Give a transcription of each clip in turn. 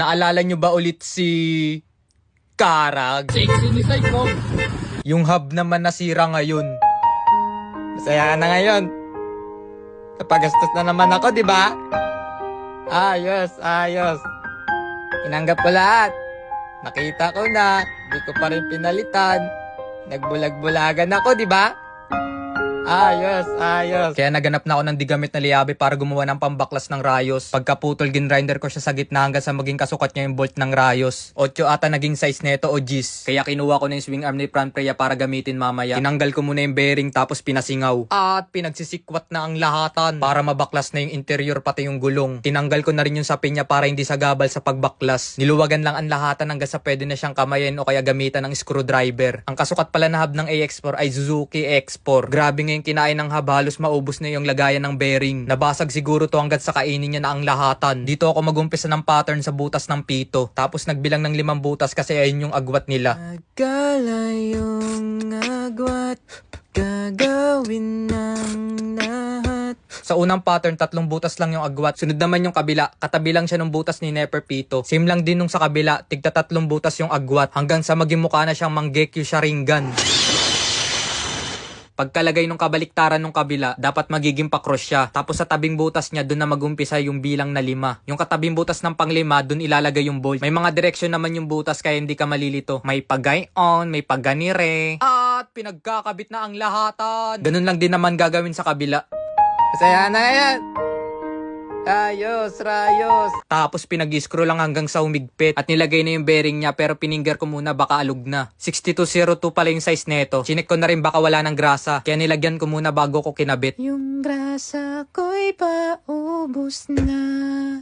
Naalala nyo ba ulit si Karag? Sexy ni Psycho. Yung hub naman nasira ngayon. Masaya ka na ngayon. Napagastos na naman ako, di ba? Ayos, ayos. Inanggap ko lahat. Nakita ko na, di ko pa rin pinalitan. Nagbulag-bulagan ako, di ba? Ayos, ayos. Kaya naganap na ako ng digamit na liabe para gumawa ng pambaklas ng rayos. Pagkaputol, ginrinder ko siya sa gitna hanggang sa maging kasukat niya yung bolt ng rayos. 8 ata naging size neto o G's. Kaya kinuha ko na yung swing arm ni Fran Preya para gamitin mamaya. Tinanggal ko muna yung bearing tapos pinasingaw. At pinagsisikwat na ang lahatan para mabaklas na yung interior pati yung gulong. Tinanggal ko na rin yung sapin niya para hindi sagabal sa pagbaklas. Niluwagan lang ang lahatan hanggang sa pwede na siyang kamayin o kaya gamitan ng screwdriver. Ang kasukat pala na hub ng AX4 ay Suzuki X4. Grabe nga yung kinain ng hub, halos maubos na yung lagayan ng bearing. Nabasag siguro to hanggat sa kainin niya na ang lahatan. Dito ako magumpisa ng pattern sa butas ng pito. Tapos nagbilang ng 5 butas kasi ayun yung agwat nila. Agala yung agwat, gagawin ng lahat. Sa unang pattern, 3 butas lang yung agwat. Sunod naman yung kabila, katabi lang siya ng butas ni Neferpito. Same lang din nung sa kabila, tigta 3 butas yung agwat. Hanggang sa maging mukha na siyang Mangekyou Sharingan. Pagkalagay nung kabaliktaran nung kabila, dapat magiging pa-cross siya. Tapos sa tabing butas niya, doon na magumpisa yung bilang na 5. Yung katabing butas ng pang-5, doon ilalagay yung bolt. May mga direksyon naman yung butas kaya hindi ka malilito. May pagayon, may paganire. At pinagkakabit na ang lahatan. Ganun lang din naman gagawin sa kabila. Masaya na yan! Ayos, rayos. Tapos pinag-screw lang hanggang sa humigpit at nilagay na yung bearing niya pero piningger ko muna baka alog na. 6202 pala yung size neto. Chinek ko na rin baka wala ng grasa kaya nilagyan ko muna bago ko kinabit. Yung grasa ko'y paubos na.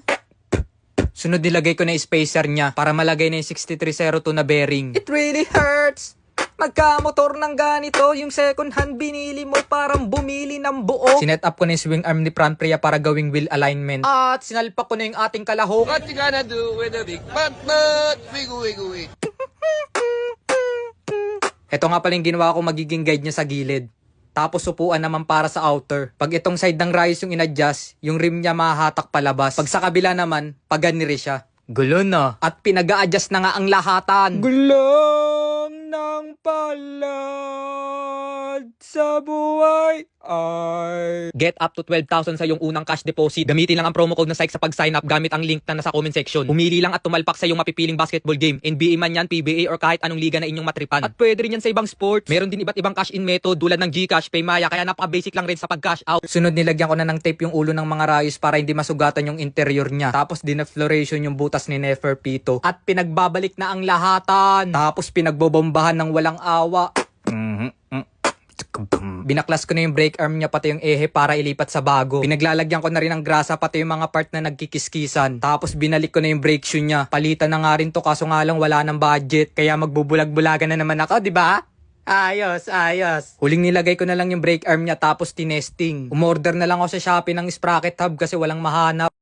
Sunod nilagay ko na yung spacer niya para malagay na yung 6302 na bearing. It really hurts! Magkamotor ng ganito, yung second hand binili mo parang bumili ng buo. Sinet up ko na yung swing arm ni Fran Preya para gawing wheel alignment. At sinalpak ko na yung ating kalahok. What you gonna do with a big butt butt? Wiggle, wiggle, wiggle. Ito nga pala yung ginawa ko magiging guide niya sa gilid. Tapos upuan naman para sa outer. Pag itong side ng rayos yung in-adjust, yung rim niya mahahatak palabas. Pag sa kabila naman, paganire siya. Gulo na. At pinag-a-adjust na nga ang lahatan. Gulong ng palad sa buhay ay... Get up to 12,000 sa iyong unang cash deposit. Gamitin lang ang promo code na Psych sa pag-sign up gamit ang link na nasa comment section. Pumili lang at tumalpak sa iyong mapipiling basketball game. NBA man yan, PBA or kahit anong liga na inyong matripan. At pwede rin yan sa ibang sports. Meron din iba't ibang cash in method tulad ng GCash, Paymaya, kaya napaka-basic lang rin sa pag-cash out. Sunod nilagyan ko na ng tape yung ulo ng mga rayos para hindi masugatan yung interior niya. Tapos dinefloration yung butas ni Neferpito. At pinagbabalik na ang lahatan. Tapos pinagbobombahan ng walang awa. Binaklas ko na yung brake arm niya pati yung ehe para ilipat sa bago. Pinaglalagyan ko na rin ng grasa pati yung mga part na nagkikiskisan. Tapos binalik ko na yung brake shoe niya. Palitan na nga rin to kaso nga lang wala ng budget. Kaya magbubulag-bulagan na naman ako, di ba? Ayos, ayos. Huling nilagay ko na lang yung brake arm niya tapos tinesting. Umorder na lang ako sa Shopee ng sprocket hub kasi walang mahanap.